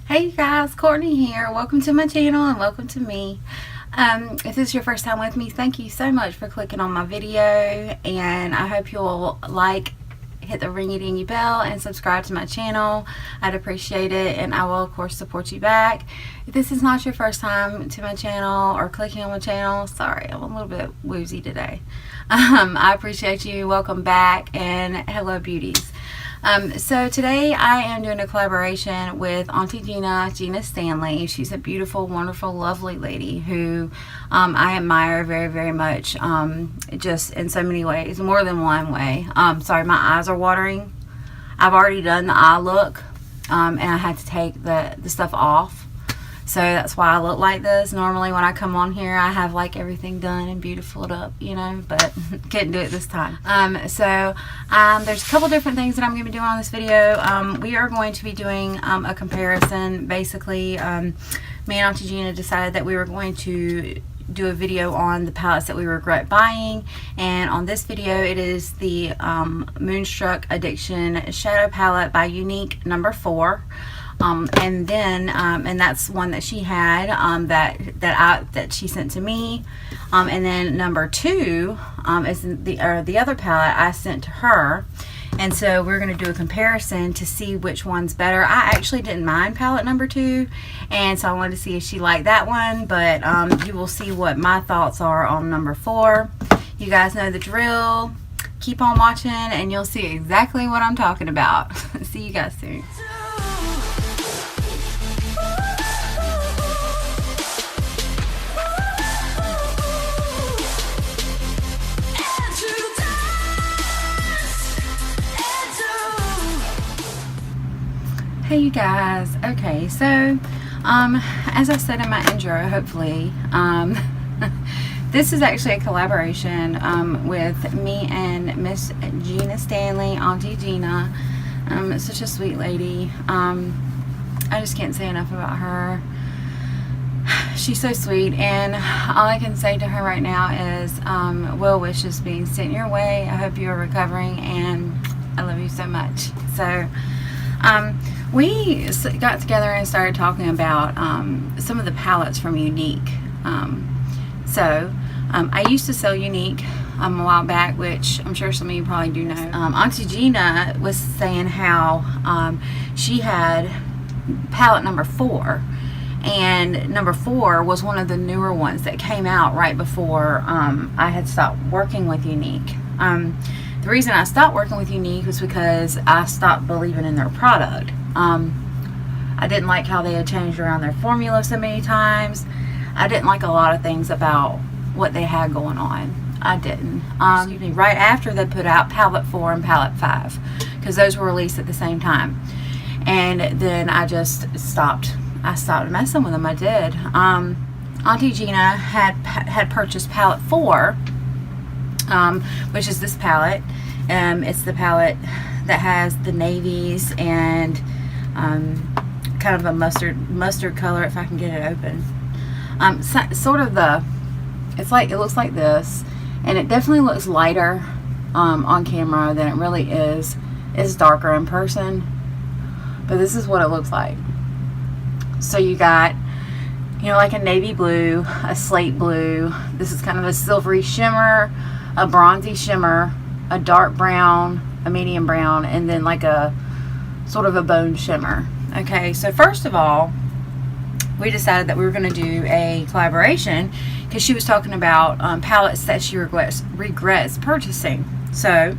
Hey you guys, Courtney here. Welcome to my channel and welcome to me. If this is your first time with me, thank you so much for clicking on my video, and I hope you'll hit the ringy-dingy bell and subscribe to my channel. I'd appreciate it, and I will of course support you back. If this is not your first time to my channel or clicking on my channel, sorry, I'm a little bit woozy today. I appreciate you. Welcome back, and hello beauties. So today I am doing a collaboration with Auntie Gina Stanley. She's a beautiful, wonderful, lovely lady who I admire very, very much, just in so many ways, more than one way. Sorry, my eyes are watering. I've already done the eye look, and I had to take the stuff off. So that's why I look like this. Normally when I come on here, I have like everything done and beautifuled up, you know, but couldn't do it this time. There's a couple different things that I'm going to be doing on this video. We are going to be doing a comparison. Basically, me and Auntie Gina decided that we were going to do a video on the palettes that we regret buying, and on this video it is the Moonstruck Addiction Shadow Palette by Unique number 4. And that's one that she had, that she sent to me, and then number 2 is the other palette I sent to her. And so we're going to do a comparison to see which one's better. I actually didn't mind palette number 2, and so I wanted to see if she liked that one, but you will see what my thoughts are on number 4. You guys know the drill. Keep on watching and you'll see exactly what I'm talking about. See you guys soon. Hey you guys, okay, so as I said in my intro, hopefully this is actually a collaboration with me and Miss Gina Stanley, Auntie Gina. Such a sweet lady. I just can't say enough about her. She's so sweet, and all I can say to her right now is well wishes being sent your way. I hope you are recovering, and I love you so much. So we got together and started talking about some of the palettes from Unique. I used to sell Unique a while back, which I'm sure some of you probably do know. Auntie Gina was saying how she had palette number 4, and number 4 was one of the newer ones that came out right before I had stopped working with Unique. The reason I stopped working with Unique was because I stopped believing in their product. I didn't like how they had changed around their formula so many times. I didn't like a lot of things about what they had going on. I didn't. Right after they put out palette 4 and palette 5, because those were released at the same time, and then I just stopped. I stopped messing with them. I did. Auntie Gina had purchased palette 4, which is this palette. It's the palette that has the navies and kind of a mustard color, if I can get it open. It looks like this, and it definitely looks lighter on camera than it really is. It's darker in person, but this is what it looks like. So you got, like a navy blue, a slate blue. This is kind of a silvery shimmer, a bronzy shimmer, a dark brown, a medium brown, and then like a sort of a bone shimmer. Okay, so first of all, we decided that we were going to do a collaboration because she was talking about palettes that she regrets purchasing. So,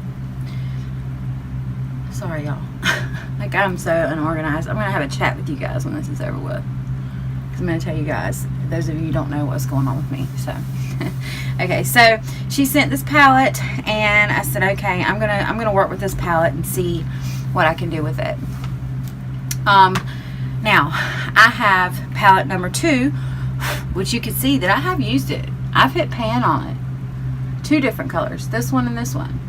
sorry y'all. Like, I'm so unorganized. I'm going to have a chat with you guys when this is over with, because I'm going to tell you guys, those of you who don't know what's going on with me. So okay, so she sent this palette, and I said, okay, I'm gonna work with this palette and see what I can do with it. Now I have palette number 2, which you can see that I have used it. I've hit pan on it. 2 different colors, this one and this one.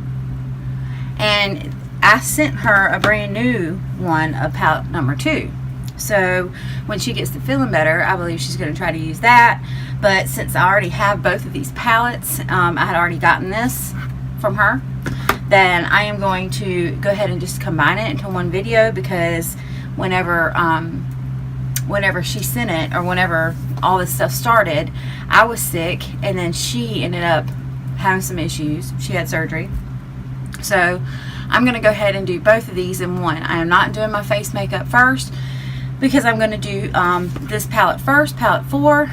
And I sent her a brand new one of palette number 2. So when she gets to feeling better, I believe she's going to try to use that. But since I already have both of these palettes, I had already gotten this from her, then I am going to go ahead and just combine it into one video, because whenever whenever she sent it, or whenever all this stuff started, I was sick, and then she ended up having some issues. She had surgery. So I'm going to go ahead and do both of these in one. I am not doing my face makeup first, because I'm going to do this palette first, palette 4,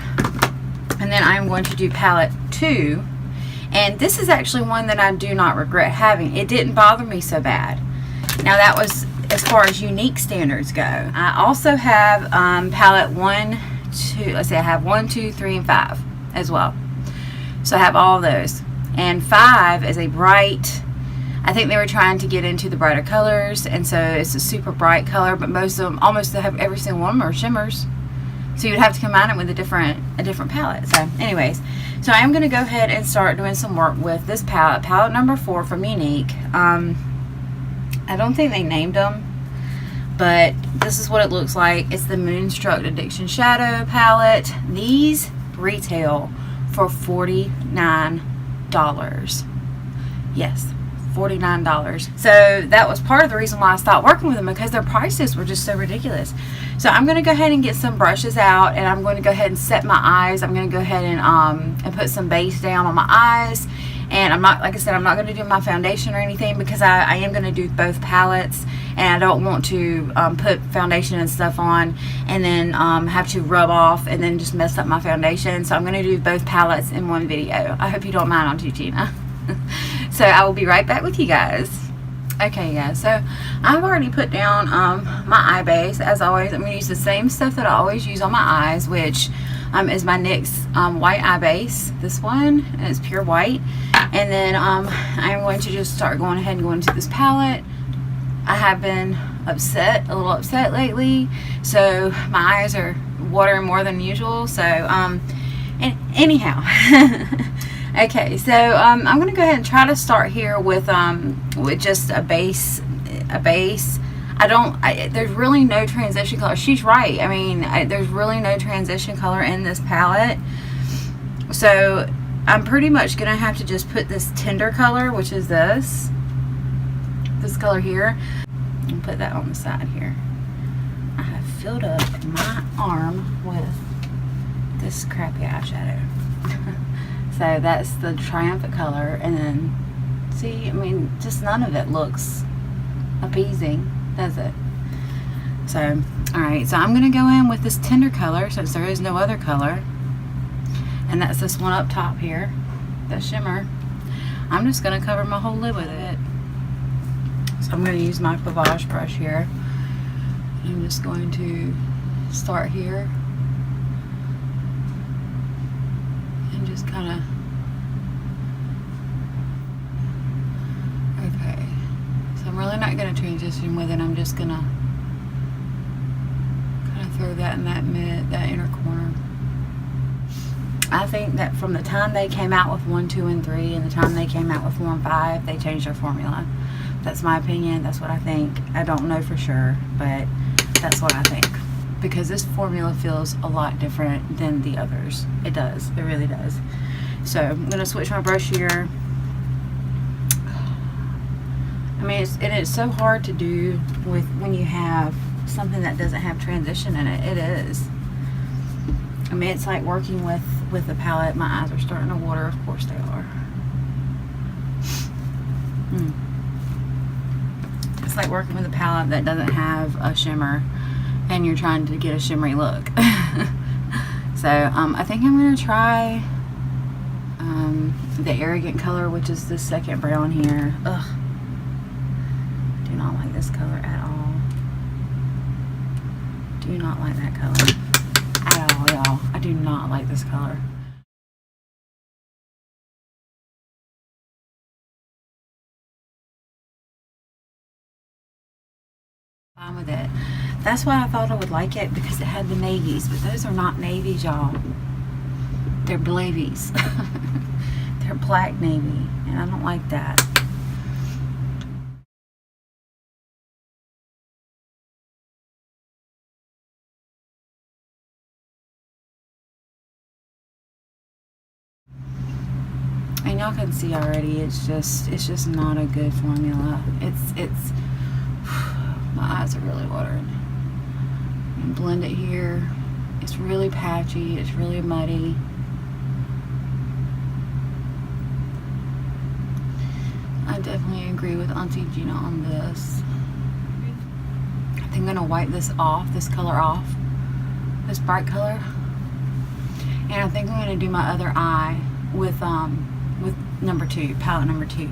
and then I'm going to do palette 2. And this is actually one that I do not regret having. It didn't bother me so bad. Now that was as far as unique standards go. I also have palette 1, 2, let's see, I have 1, 2, 3, and 5 as well. So I have all of those. And 5 is a bright, I think they were trying to get into the brighter colors, and so it's a super bright color, but most of them, almost every single one are shimmers. So you'd have to combine it with a different palette. So anyways, so I'm going to go ahead and start doing some work with this palette, palette number 4 from Unique. I don't think they named them, but this is what it looks like. It's the Moonstruck Addiction Shadow palette. These retail for $49. Yes, $49. So that was part of the reason why I stopped working with them, because their prices were just so ridiculous. So I'm going to go ahead and get some brushes out, and I'm going to go ahead and set my eyes. I'm going to go ahead and put some base down on my eyes. And I'm not, like I said, I'm not going to do my foundation or anything, because I am going to do both palettes, and I don't want to put foundation and stuff on and then have to rub off and then just mess up my foundation. So I'm going to do both palettes in one video. I hope you don't mind, Auntie Gina. So I will be right back with you guys. Okay, guys, so I've already put down my eye base. As always, I'm going to use the same stuff that I always use on my eyes, which is my NYX white eye base. This one, and it's pure white. And then I'm going to just start going ahead and going into this palette. I have been a little upset lately, so my eyes are watering more than usual. So and anyhow. Okay, so I'm going to go ahead and try to start here with just a base. There's really no transition color. She's right. I mean, there's really no transition color in this palette. So I'm pretty much going to have to just put this tender color, which is this color here, and put that on the side here. I have filled up my arm with this crappy eyeshadow. So that's the triumphant color, and then see, I mean, just none of it looks appeasing, does it? So alright, so I'm gonna go in with this tender color since there is no other color, and that's this one up top here, that shimmer. I'm just gonna cover my whole lid with it. So I'm gonna use my Pavage brush here. I'm just going to start here and just kind of, okay, so I'm really not going to transition with it. I'm just going to kind of throw that in that inner corner. I think that from the time they came out with 1, 2, and 3, and the time they came out with 4 and 5, they changed their formula. That's my opinion. That's what I think. I don't know for sure, but that's what I think. Because this formula feels a lot different than the others. It does. It really does. So I'm going to switch my brush here. I mean, it's so hard to do with when you have something that doesn't have transition in it. It is. I mean, it's like working with the palette. My eyes are starting to water. Of course they are. It's like working with a palette that doesn't have a shimmer, and you're trying to get a shimmery look. So I think I'm going to try the Arrogant color, which is the second brown here. Ugh. Do not like this color at all. Do not like that color at all, y'all. I do not like this color. Fine with it. That's why I thought I would like it, because it had the navies, but those are not navies, y'all. They're blavies. They're black navy, and I don't like that. And y'all can see already, it's just not a good formula. It's my eyes are really watering. And blend it here. It's really patchy, it's really muddy. I definitely agree with Auntie Gina on this. I think I'm gonna wipe this off, this color off, this bright color. And I think I'm gonna do my other eye with number 2, palette number 2.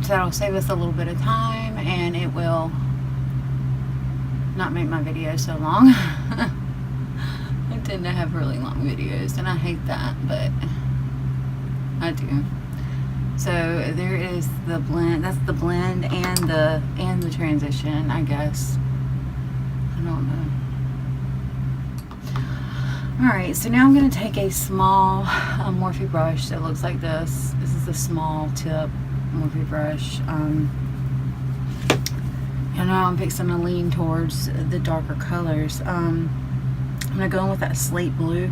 So that'll save us a little bit of time and it will not make my video so long. I tend to have really long videos and I hate that, but I do. So there is the blend. That's the blend and the transition, I guess. I don't know. Alright, so now I'm going to take a small Morphe brush that looks like this. This is the small tip Morphe brush. I know I'm fixing to lean towards the darker colors. I'm going to go in with that slate blue.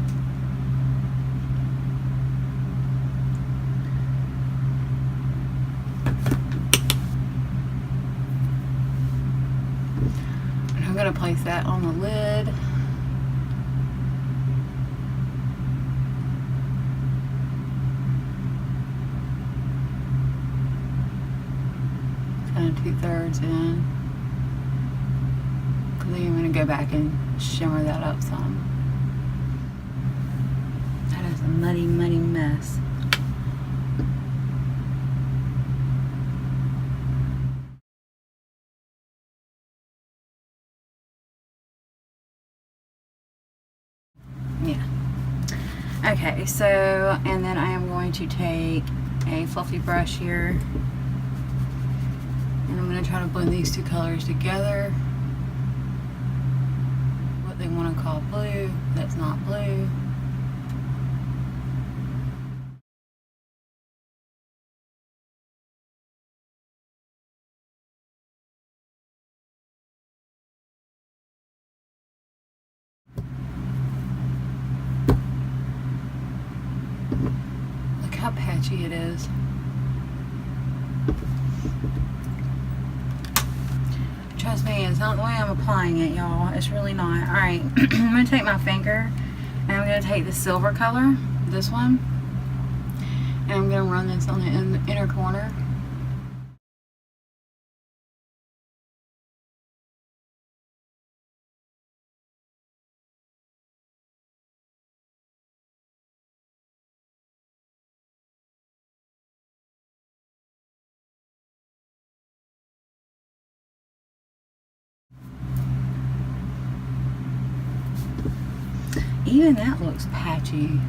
And I'm going to place that on the lid. Kind of 2/3 in. Then I'm going to go back and shimmer that up some. That is a muddy, muddy mess. Yeah. Okay, so, and then I am going to take a fluffy brush here. And I'm going to try to blend these two colors together. They want to call blue, that's not blue. Look how patchy it is. Trust me, it's not the way I'm applying it, y'all. It's really not. Alright, I'm going to take my finger and I'm going to take the silver color, this one, and I'm going to run this on the inner corner. Even that looks patchy.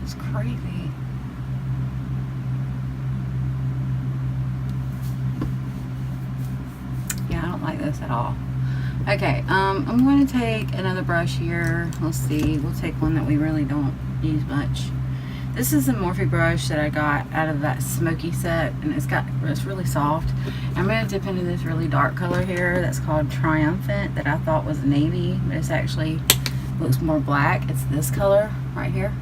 It's crazy. Yeah, I don't like this at all. Okay, I'm going to take another brush here. Let's see. We'll take one that we really don't use much. This is a Morphe brush that I got out of that smoky set, and it's really soft. I'm going to dip into this really dark color here that's called Triumphant, that I thought was navy, but it's actually looks more black. It's this color right here,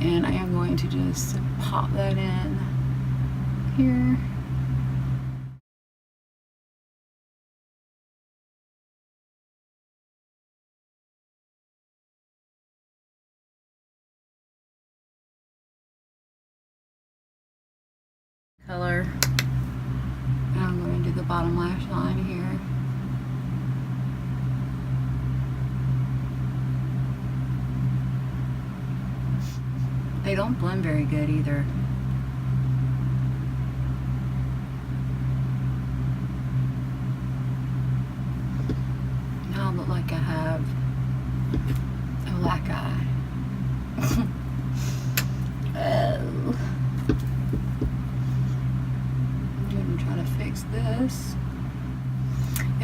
and I am going to just pop that in here. Color, and I'm going to do the bottom lash line here. They don't blend very good either. Now I look like I have a black eye. Oh. I'm gonna try to fix this.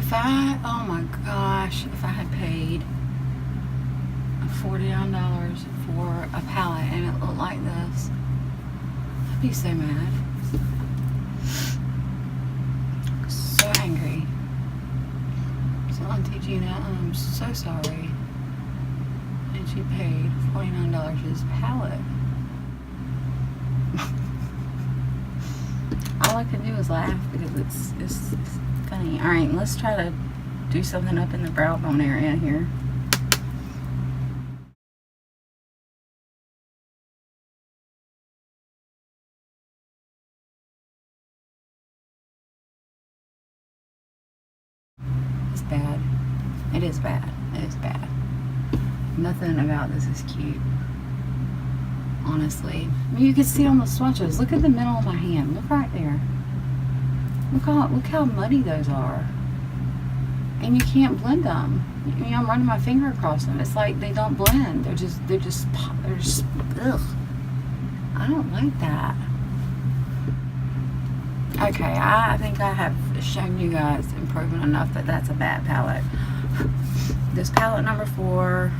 Oh my gosh, if I had paid $49 for a palette and it looked like this, I'd be so mad. So angry. So Auntie Gina, I'm so sorry. And she paid $49 for this palette. All I can do is laugh because it's funny. Alright, let's try to do something up in the brow bone area here. It's bad. It is bad. It is bad. Nothing about this is cute. Honestly. I mean, you can see on the swatches. Look at the middle of my hand. Look right there. Look how muddy those are. And you can't blend them. You know, I'm running my finger across them. It's like they don't blend. They're just ugh. I don't like that. Okay, I think I have shown you guys improvement enough that that's a bad palette. This palette number 4.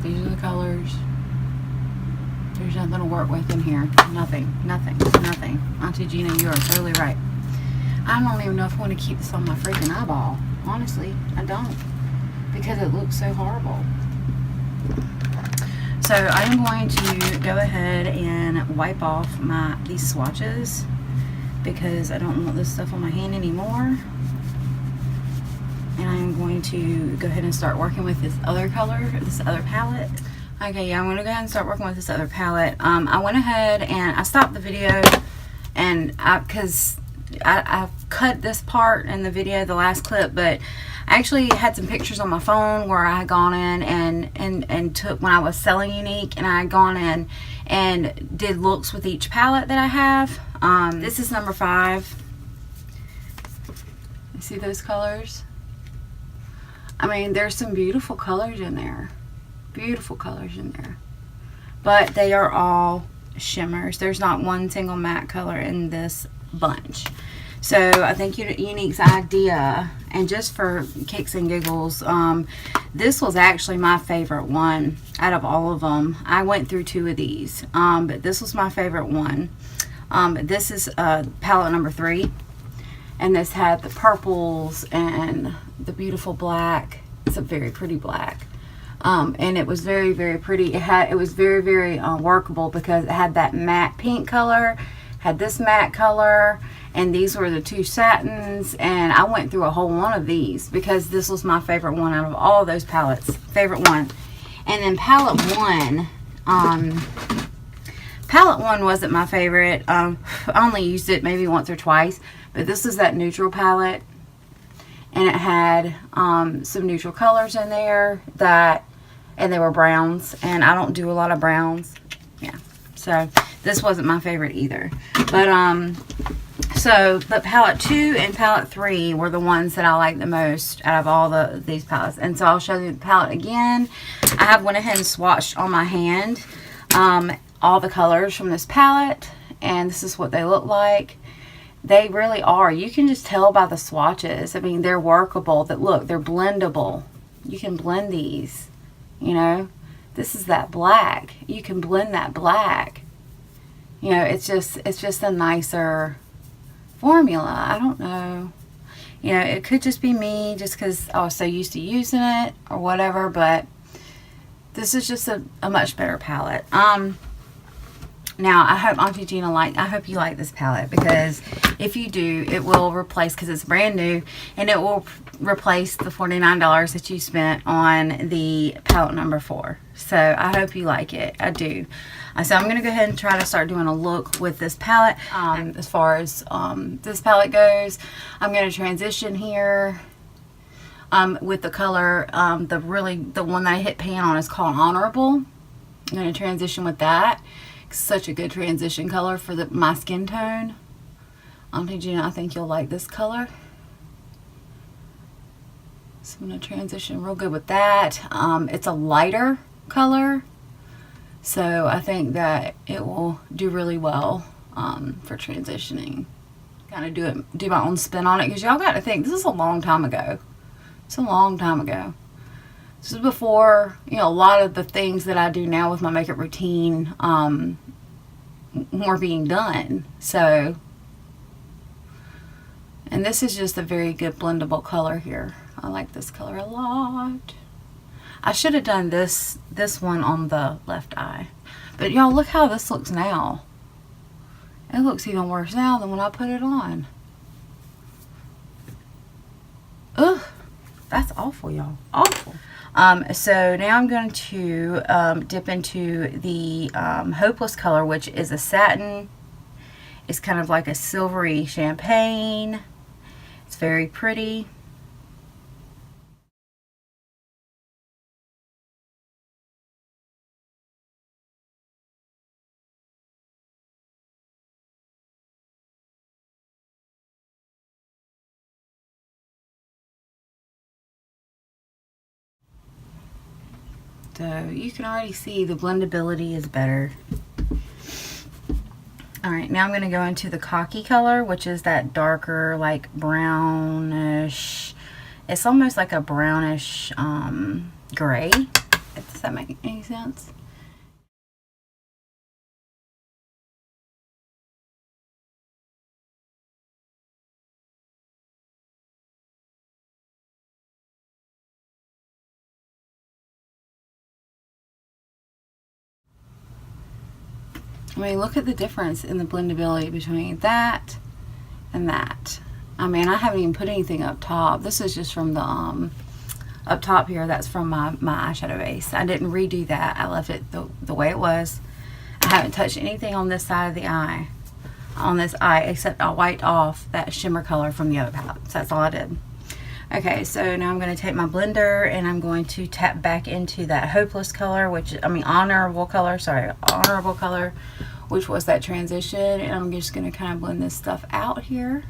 These are the colors. There's nothing to work with in here. Nothing. Auntie Gina, you are totally right. I don't even know if I want to keep this on my freaking eyeball. Honestly, I don't. Because it looks so horrible. So I am going to go ahead and wipe off these swatches because I don't want this stuff on my hand anymore. And I'm going to go ahead and start working with this other color, this other palette. Okay, yeah, I'm going to go ahead and start working with this other palette. I went ahead and I stopped the video and because I've cut this part in the video, the last clip, but I actually had some pictures on my phone where I had gone in and took, when I was selling Unique, and I had gone in and did looks with each palette that I have. This is number 5. You see those colors? I mean, there's some beautiful colors in there. Beautiful colors in there. But they are all shimmers. There's not one single matte color in this bunch. So I think Unique's idea, and just for kicks and giggles, this was actually my favorite one out of all of them. I went through 2 of these, but this was my favorite one. This is palette number 3, and this had the purples and the beautiful black. It's a very pretty black. And it was very, very pretty. It was very, very workable because it had that matte pink color, had this matte color, and these were the 2 satins. And I went through a whole one of these because this was my favorite one out of all those palettes. Favorite one. And then palette 1, palette 1 wasn't my favorite. I only used it maybe once or twice, but this is that neutral palette. And it had some neutral colors in there and they were browns, and I don't do a lot of browns. Yeah, so this wasn't my favorite either. But but palette 2 and palette 3 were the ones that I liked the most out of all these palettes. And so I'll show you the palette again. I have went ahead and swatched on my hand all the colors from this palette, and this is what they look like. They really are. You can just tell by the swatches. I mean, they're workable. That look, they're blendable. You can blend these. You know, this is that black. You can blend that black. You know, it's just a nicer formula. I don't know. You know, it could just be me just because I was so used to using it or whatever, but this is just a much better palette. Now, I hope Auntie Gina I hope you like this palette, because if you do, it will replace, because it's brand new, and it will replace the $49 that you spent on the palette number 4. So I hope you like it. I do. So I'm going to go ahead and try to start doing a look with this palette. As far as this palette goes, I'm going to transition here with the color. The one that I hit pan on is called Honorable. I'm going to transition with that. Such a good transition color for my skin tone. Auntie Gina, I think you'll like this color. So I'm going to transition real good with that. It's a lighter color, so I think that it will do really well for transitioning. Kind of do my own spin on it, because y'all got to think, this is a long time ago. It's a long time ago. This is before, you know, a lot of the things that I do now with my makeup routine were being done. So, and this is just a very good blendable color here. I like this color a lot. I should have done this one on the left eye. But y'all, look how this looks now. It looks even worse now than when I put it on. That's awful, y'all. Awful. So now I'm going to dip into the Hopeless color, which is a satin. It's kind of like a silvery champagne. It's very pretty. So you can already see the blendability is better. Alright, now I'm going to go into the Cocky color, which is that darker, like brownish. It's almost like a brownish gray. Does that make any sense? I mean, look at the difference in the blendability between that and that. I mean, I haven't even put anything up top. This is just from the up top here. That's from my eyeshadow base. I didn't redo that. I left it the way it was. I haven't touched anything on this side of the eye, on this eye, except I wiped off that shimmer color from the other palette. So that's all I did. Okay, so now I'm going to take my blender and I'm going to tap back into that Hopeless color, which, I mean, Honorable color, which was that transition. And I'm just going to kind of blend this stuff out here.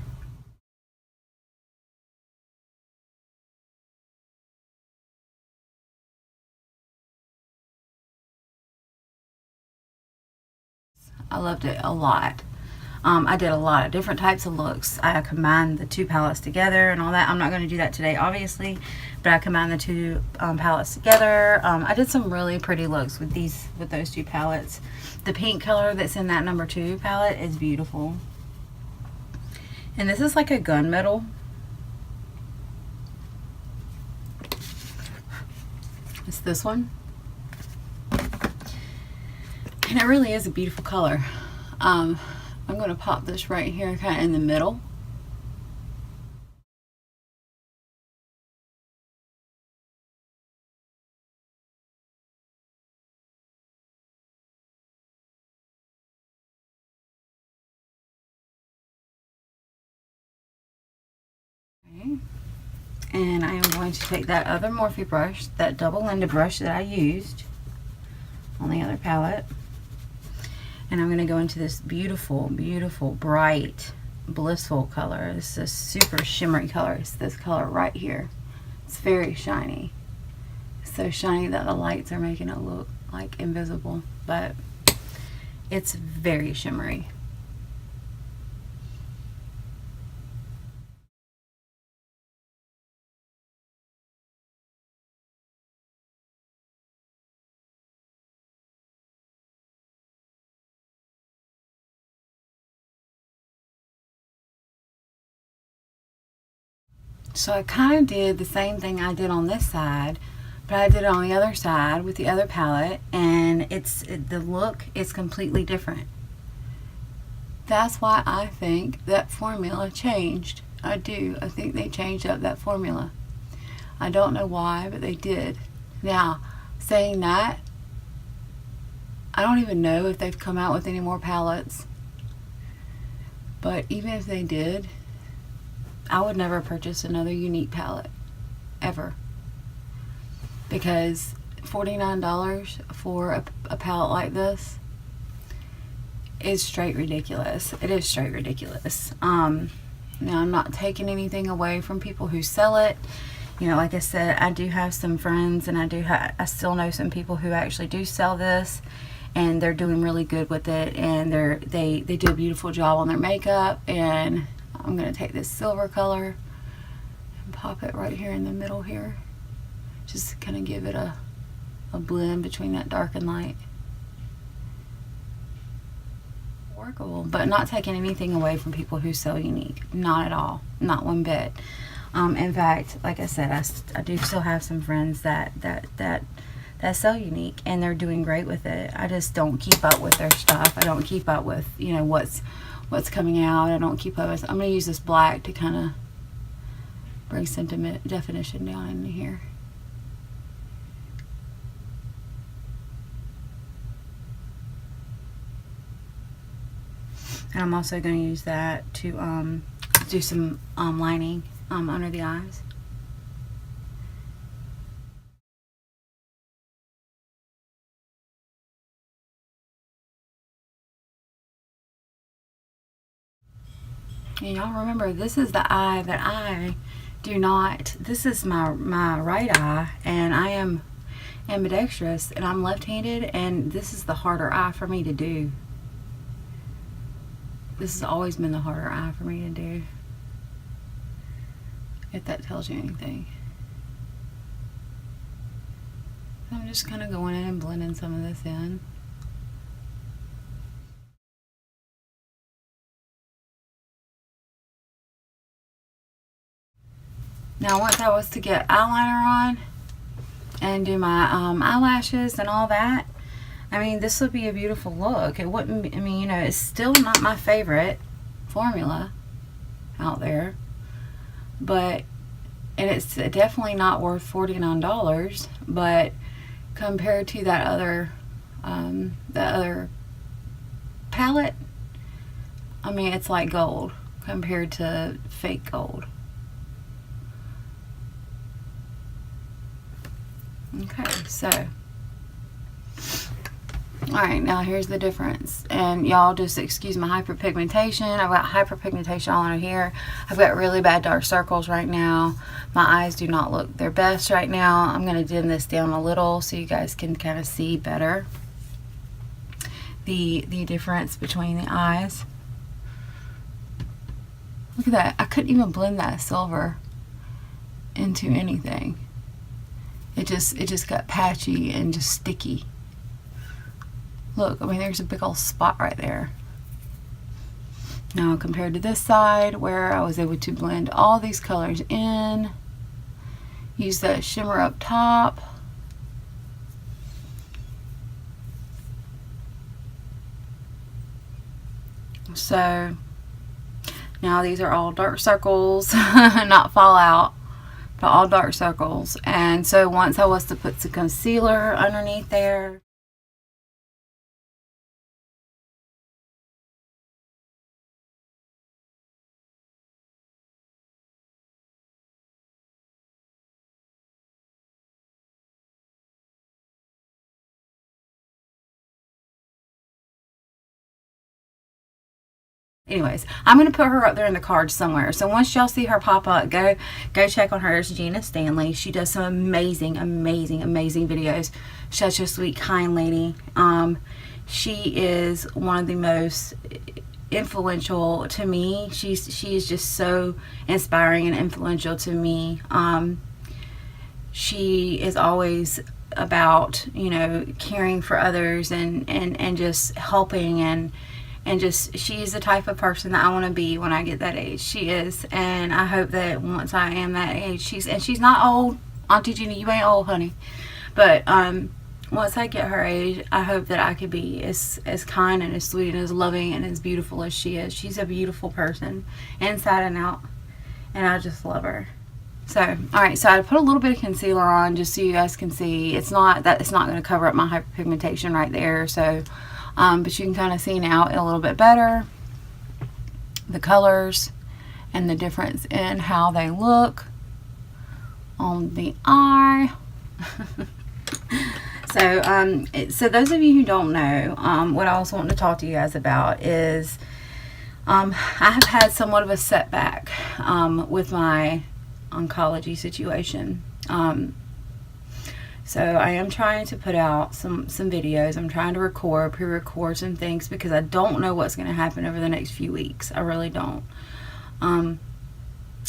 I loved it a lot. I did a lot of different types of looks. I combined the two palettes together and all that. I'm not going to do that today, obviously, but I combined the two palettes together. I did some really pretty looks with those two palettes. The pink color that's in that number 2 palette is beautiful. And this is like a gunmetal. It's this one. And it really is a beautiful color. I'm going to pop this right here kind of in the middle. Okay. And I am going to take that other Morphe brush, that double-ended brush that I used on the other palette. And I'm going to go into this beautiful, beautiful, bright, blissful color. This is a super shimmery color. It's this color right here. It's very shiny. It's so shiny that the lights are making it look like invisible, but it's very shimmery. So I kind of did the same thing I did on this side, but I did it on the other side with the other palette, and the look is completely different. That's why I think that formula changed. I do. I think they changed up that formula. I don't know why, but they did. Now, saying that, I don't even know if they've come out with any more palettes, but even if they did, I would never purchase another Unique palette, ever. Because $49 for a palette like this is straight ridiculous. It is straight ridiculous. Now, I'm not taking anything away from people who sell it. You know, like I said, I do have some friends, and I still know some people who actually do sell this, and they're doing really good with it, and they do a beautiful job on their makeup. And I'm going to take this silver color and pop it right here in the middle here. Just kind of give it a blend between that dark and light. Workable, but not taking anything away from people who sell Unique. Not at all. Not one bit. In fact, like I said, I do still have some friends that sell Unique, and they're doing great with it. I just don't keep up with their stuff. I don't keep up with, you know, what's coming out. I don't keep up with. I'm going to use this black to kind of bring some definition down in here. And I'm also going to use that to do some lining under the eyes. And y'all remember, this is the eye that I do not, this is my right eye, and I am ambidextrous, and I'm left-handed, and this is the harder eye for me to do. This has always been the harder eye for me to do, if that tells you anything. I'm just kind of going in and blending some of this in. Now once I was to get eyeliner on and do my eyelashes and all that, I mean, this would be a beautiful look. It wouldn't be, I mean, you know, it's still not my favorite formula out there, but, and it's definitely not worth $49, but compared to that other palette, I mean, it's like gold compared to fake gold. Okay, so alright, now here's the difference, and y'all just excuse my hyperpigmentation. I've got hyperpigmentation all under here. I've got really bad dark circles right now. My eyes do not look their best right now. I'm going to dim this down a little so you guys can kind of see better the difference between the eyes. Look at that. I couldn't even blend that silver into anything. It just got patchy and just sticky. Look, I mean, there's a big old spot right there. Now compared to this side where I was able to blend all these colors in, use that shimmer up top. So now these are all dark circles, not fallout, but all dark circles. And so once I was to put some concealer underneath there, anyways, I'm going to put her up there in the cards somewhere. So once y'all see her pop up, go check on her. It's Gina Stanley. She does some amazing videos. Such a sweet, kind lady. She is one of the most influential to me. She is just so inspiring and influential to me. She is always about, you know, caring for others and just helping and just, she is the type of person that I want to be when I get that age. She is, and I hope that once I am that age, she's not old. Auntie Gina, you ain't old, honey. But once I get her age, I hope that I could be as kind and as sweet and as loving and as beautiful as she is. She's a beautiful person, inside and out, and I just love her. So, alright, so I put a little bit of concealer on just so you guys can see. It's not going to cover up my hyperpigmentation right there, so but you can kind of see now a little bit better the colors and the difference in how they look on the eye. So those of you who don't know, what I was wanting to talk to you guys about is I have had somewhat of a setback with my oncology situation. So I am trying to put out some videos. I'm trying to pre-record some things because I don't know what's going to happen over the next few weeks. I really don't. I'm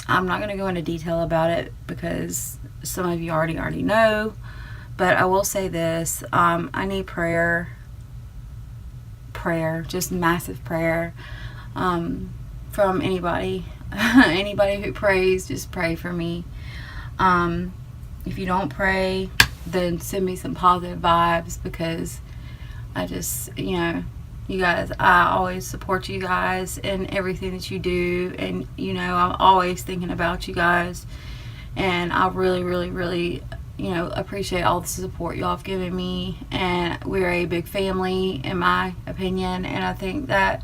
not going to go into detail about it because some of you already know. But I will say this. I need prayer, just massive prayer from anybody. Anybody who prays, just pray for me. If you don't pray, then send me some positive vibes because I just, you know, you guys, I always support you guys in everything that you do, and you know, I'm always thinking about you guys, and I really, really, really, you know, appreciate all the support y'all have given me. And we're a big family, in my opinion, and I think that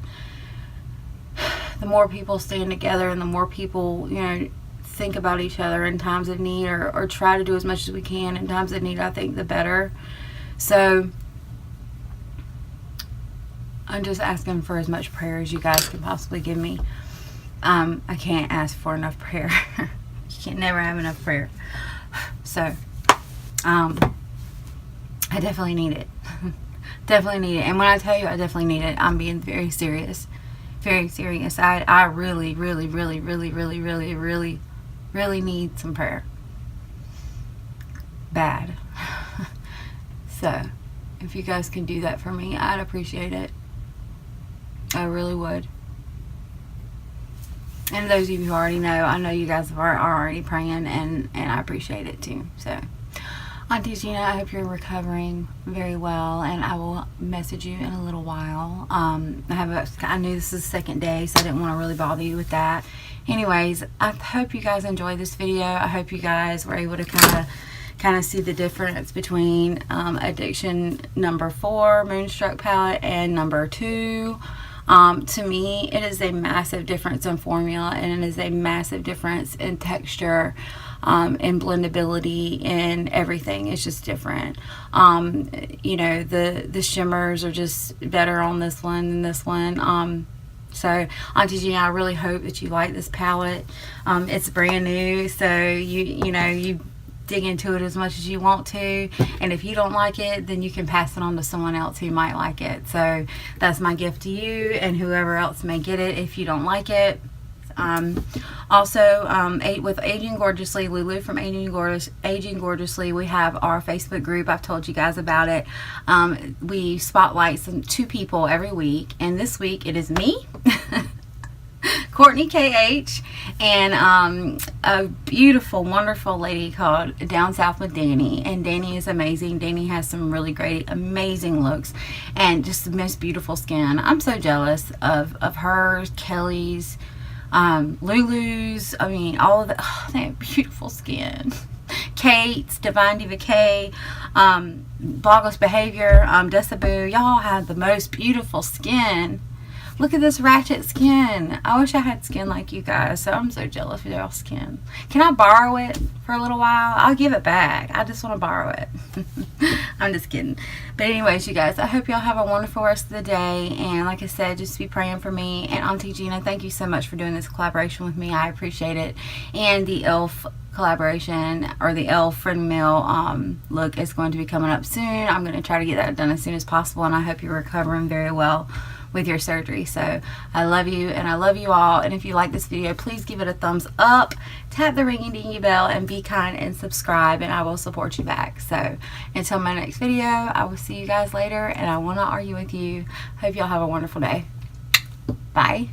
the more people stand together and the more people, you know, think about each other in times of need, or try to do as much as we can in times of need, I think the better. So I'm just asking for as much prayer as you guys can possibly give me. I can't ask for enough prayer. You can never have enough prayer. So I definitely need it. Definitely need it. And when I tell you I definitely need it, I'm being very serious. Very serious. I really, really, really, really, really, really, really, really need some prayer. Bad. So if you guys can do that for me, I'd appreciate it. I really would. And those of you who already know, I know you guys are already praying, and I appreciate it too. So Auntie Gina, I hope you're recovering very well, and I will message you in a little while. I knew this is the second day, so I didn't want to really bother you with that. Anyways, I hope you guys enjoyed this video. I hope you guys were able to kind of see the difference between addiction number 4 Moonstruck palette and number 2. To me, it is a massive difference in formula, and it is a massive difference in texture, in blendability, and everything. It's just different. You know, the shimmers are just better on this one than this one. So Auntie Gina, I really hope that you like this palette. It's brand new, so you know, you dig into it as much as you want to, and if you don't like it, then you can pass it on to someone else who might like it. So that's my gift to you, and whoever else may get it if you don't like it. Also, with Aging Gorgeously, Lulu from Aging Gorgeously, we have our Facebook group. I've told you guys about it. We spotlight 2 people every week, and this week it is me, Courtney KH, and a beautiful, wonderful lady called Down South with Danny. And Danny is amazing. Danny has some really great, amazing looks, and just the most beautiful skin. I'm so jealous of hers, Kelly's, Lulu's. I mean, all of they have beautiful skin. Kate's, Divine Diva K, Blogless Behavior, Deciboo. Y'all have the most beautiful skin. Look at this ratchet skin. I wish I had skin like you guys. So I'm so jealous of y'all's skin. Can I borrow it for a little while? I'll give it back. I just want to borrow it. I'm just kidding. But anyways, you guys, I hope y'all have a wonderful rest of the day. And like I said, just be praying for me. And Auntie Gina, thank you so much for doing this collaboration with me. I appreciate it. And the e.l.f. collaboration, or the e.l.f. Friend Meal look, is going to be coming up soon. I'm going to try to get that done as soon as possible. And I hope you're recovering very well with your surgery. So I love you, and I love you all. And if you like this video, please give it a thumbs up, tap the ringy dingy bell, and be kind and subscribe, and I will support you back. So until my next video, I will see you guys later, and I will not argue with you. Hope y'all have a wonderful day. Bye.